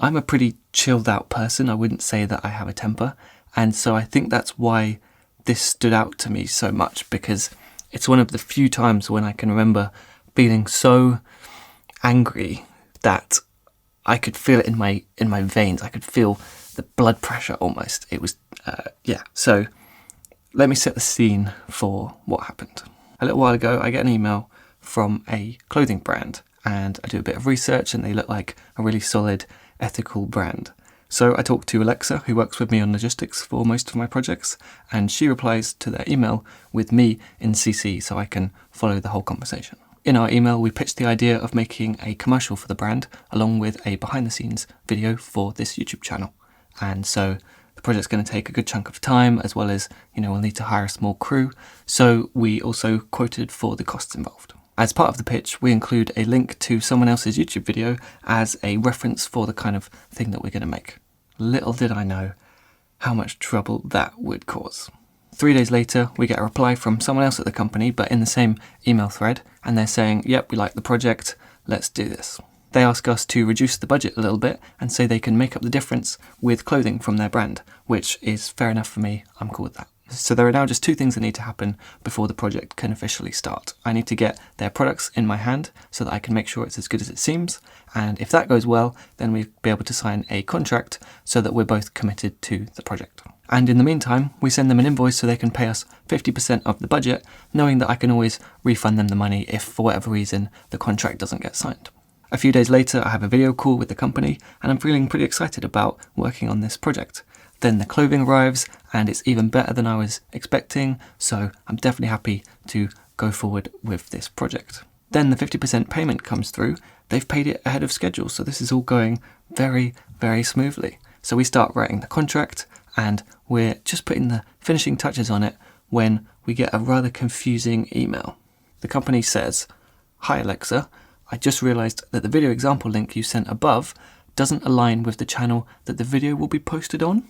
I'm a pretty chilled out person. I wouldn't say that I have a temper. And so I think that's why this stood out to me so much, because it's one of the few times when I can remember feeling so angry that I could feel it in my veins. I could feel the blood pressure almost. It was, So let me set the scene for what happened. A little while ago, I get an email from a clothing brand, and I do a bit of research, and they look like a really solid, ethical brand. So I talk to Alexa, who works with me on logistics for most of my projects, and she replies to their email with me in CC so I can follow the whole conversation. In our email, we pitched the idea of making a commercial for the brand, along with a behind-the-scenes video for this YouTube channel. And so the project's going to take a good chunk of time, as well as, we'll need to hire a small crew. So we also quoted for the costs involved. As part of the pitch, we include a link to someone else's YouTube video as a reference for the kind of thing that we're going to make. Little did I know how much trouble that would cause. 3 days later, we get a reply from someone else at the company, but in the same email thread, and they're saying, yep, we like the project, let's do this. They ask us to reduce the budget a little bit and say they can make up the difference with clothing from their brand, which is fair enough for me. I'm cool with that. So there are now just two things that need to happen before the project can officially start. I need to get their products in my hand so that I can make sure it's as good as it seems. And if that goes well, then we'll be able to sign a contract so that we're both committed to the project. And in the meantime, we send them an invoice so they can pay us 50% of the budget, knowing that I can always refund them the money if for whatever reason the contract doesn't get signed. A few days later, I have a video call with the company and I'm feeling pretty excited about working on this project. Then the clothing arrives and it's even better than I was expecting, so I'm definitely happy to go forward with this project. Then the 50% payment comes through. They've paid it ahead of schedule, so this is all going very, very smoothly. So we start writing the contract and we're just putting the finishing touches on it when we get a rather confusing email. The company says, "Hi Alexa, I just realized that the video example link you sent above doesn't align with the channel that the video will be posted on.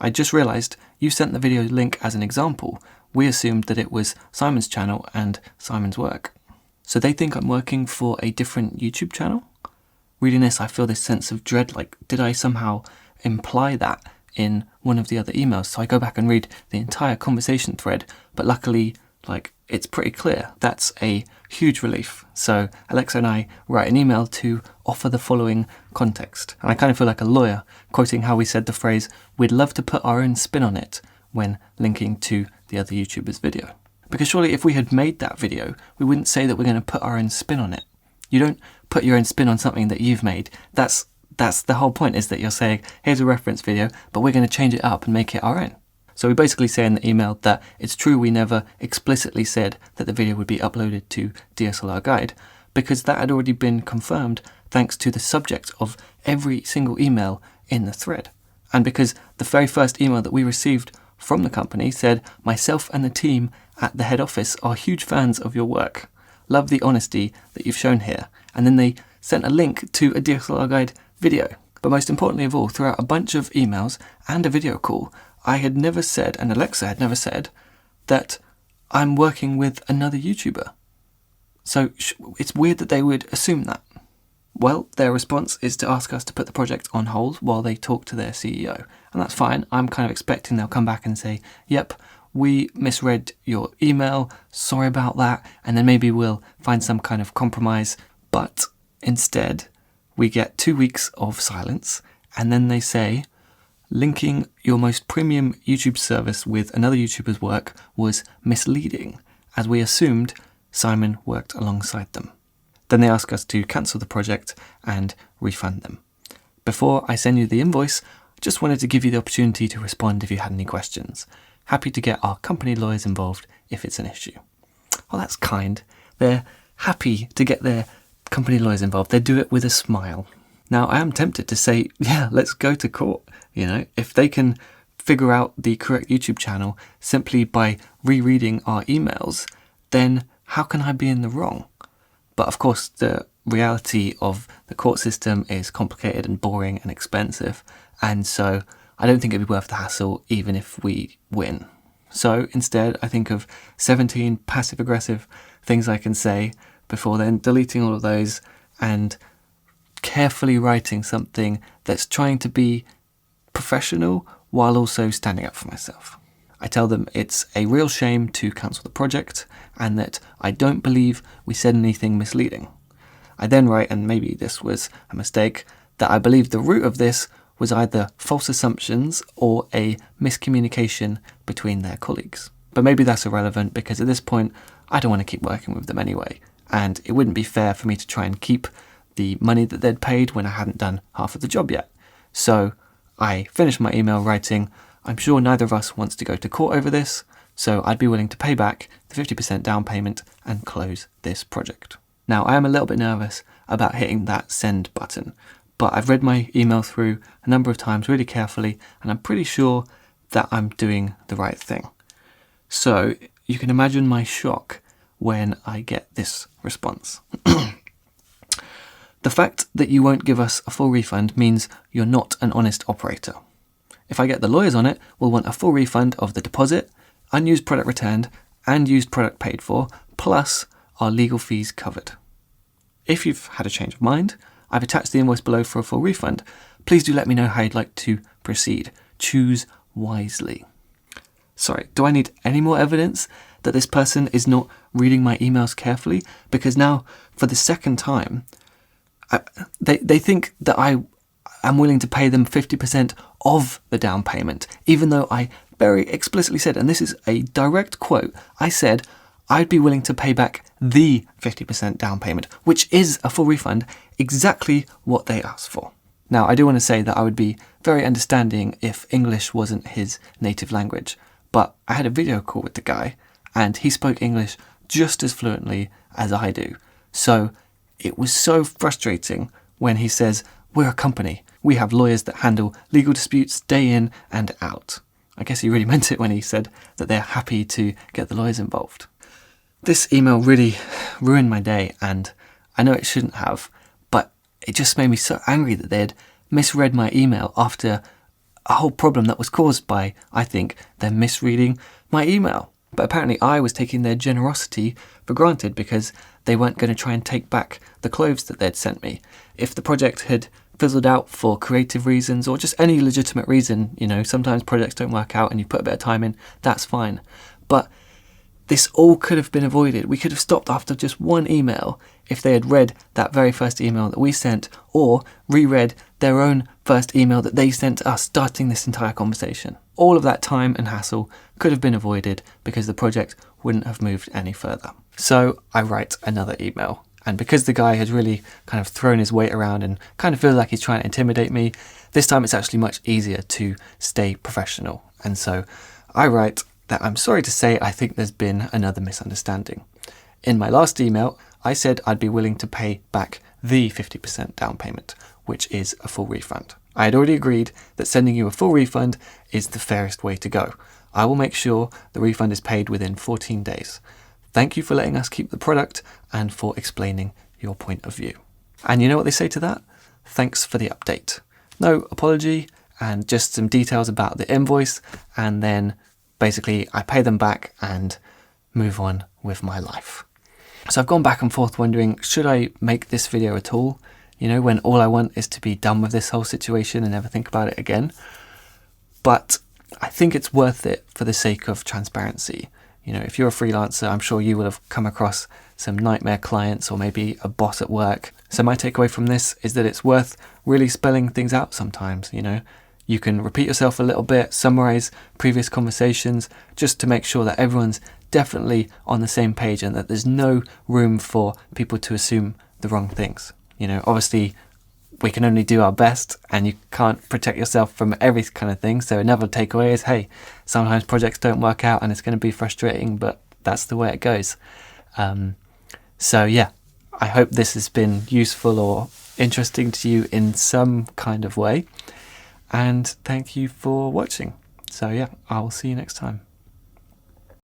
I just realized you sent the video link as an example. We assumed that it was Simon's channel and Simon's work." So they think I'm working for a different YouTube channel? Reading this, I feel this sense of dread, like, did I somehow imply that in one of the other emails? So I go back and read the entire conversation thread, but luckily, it's pretty clear. That's a huge relief. So Alexa and I write an email to offer the following context. And I kind of feel like a lawyer quoting how we said the phrase, "We'd love to put our own spin on it," when linking to the other YouTuber's video. Because surely if we had made that video, we wouldn't say that we're going to put our own spin on it. You don't put your own spin on something that you've made. That's the whole point, is that you're saying, here's a reference video, but we're going to change it up and make it our own. So we basically say in the email that it's true we never explicitly said that the video would be uploaded to DSLRguide, because that had already been confirmed thanks to the subject of every single email in the thread. And because the very first email that we received from the company said, "Myself and the team at the head office are huge fans of your work. Love the honesty that you've shown here." And then they sent a link to a DSLRguide video. But most importantly of all, throughout a bunch of emails and a video call, I had never said, and Alexa had never said, that I'm working with another YouTuber. So it's weird that they would assume that. Well, their response is to ask us to put the project on hold while they talk to their CEO. And that's fine. I'm kind of expecting they'll come back and say, "Yep, we misread your email, sorry about that," and then maybe we'll find some kind of compromise. But instead, we get 2 weeks of silence, and then they say, "Linking your most premium YouTube service with another YouTuber's work was misleading, as we assumed Simon worked alongside them." Then they ask us to cancel the project and refund them. Before I send you the invoice, I just wanted to give you the opportunity to respond if you had any questions. Happy to get our company lawyers involved if it's an issue. Well, that's kind. They're happy to get their company lawyers involved. They do it with a smile. Now, I am tempted to say, yeah, let's go to court. If they can figure out the correct YouTube channel simply by rereading our emails, then how can I be in the wrong? But of course, the reality of the court system is complicated and boring and expensive. And so I don't think it'd be worth the hassle even if we win. So instead, I think of 17 passive-aggressive things I can say before then deleting all of those and carefully writing something that's trying to be professional while also standing up for myself. I tell them it's a real shame to cancel the project and that I don't believe we said anything misleading. I then write, and maybe this was a mistake, that I believe the root of this was either false assumptions or a miscommunication between their colleagues. But maybe that's irrelevant because at this point I don't want to keep working with them anyway, and it wouldn't be fair for me to try and keep the money that they'd paid when I hadn't done half of the job yet. So I finished my email writing, I'm sure neither of us wants to go to court over this, so I'd be willing to pay back the 50% down payment and close this project. Now, I am a little bit nervous about hitting that send button, but I've read my email through a number of times really carefully, and I'm pretty sure that I'm doing the right thing. So you can imagine my shock when I get this response. The fact that you won't give us a full refund means you're not an honest operator. If I get the lawyers on it, we'll want a full refund of the deposit, unused product returned, and used product paid for, plus our legal fees covered. If you've had a change of mind, I've attached the invoice below for a full refund. Please do let me know how you'd like to proceed. Choose wisely. Sorry, do I need any more evidence that this person is not reading my emails carefully? Because now, for the second time, they think that I am willing to pay them 50% of the down payment, even though I very explicitly said, and this is a direct quote, I said I'd be willing to pay back the 50% down payment, which is a full refund, exactly what they asked for. Now, I do want to say that I would be very understanding if English wasn't his native language, but I had a video call with the guy, and he spoke English just as fluently as I do. So it was so frustrating when he says, we're a company. We have lawyers that handle legal disputes day in and out. I guess he really meant it when he said that they're happy to get the lawyers involved. This email really ruined my day, and I know it shouldn't have, but it just made me so angry that they'd misread my email after a whole problem that was caused by, I think, them misreading my email. But apparently I was taking their generosity for granted because they weren't going to try and take back the clothes that they'd sent me. If the project had fizzled out for creative reasons or just any legitimate reason, sometimes projects don't work out and you put a bit of time in, that's fine. But this all could have been avoided. We could have stopped after just one email if they had read that very first email that we sent or reread their own first email that they sent to us starting this entire conversation. All of that time and hassle could have been avoided because the project wouldn't have moved any further. So I write another email. And because the guy has really kind of thrown his weight around and kind of feels like he's trying to intimidate me, this time it's actually much easier to stay professional. And so I write that I'm sorry to say I think there's been another misunderstanding. In my last email, I said I'd be willing to pay back the 50% down payment, which is a full refund. I had already agreed that sending you a full refund is the fairest way to go. I will make sure the refund is paid within 14 days. Thank you for letting us keep the product and for explaining your point of view. And you know what they say to that? Thanks for the update. No apology and just some details about the invoice, and then basically I pay them back and move on with my life. So I've gone back and forth wondering, should I make this video at all? When all I want is to be done with this whole situation and never think about it again. But I think it's worth it for the sake of transparency. If you're a freelancer, I'm sure you will have come across some nightmare clients or maybe a boss at work. So my takeaway from this is that it's worth really spelling things out sometimes. You can repeat yourself a little bit, summarize previous conversations just to make sure that everyone's definitely on the same page and that there's no room for people to assume the wrong things. Obviously we can only do our best and you can't protect yourself from every kind of thing. So another takeaway is, hey, sometimes projects don't work out and it's going to be frustrating, but that's the way it goes. So yeah, I hope this has been useful or interesting to you in some kind of way. And thank you for watching. So yeah, I will see you next time.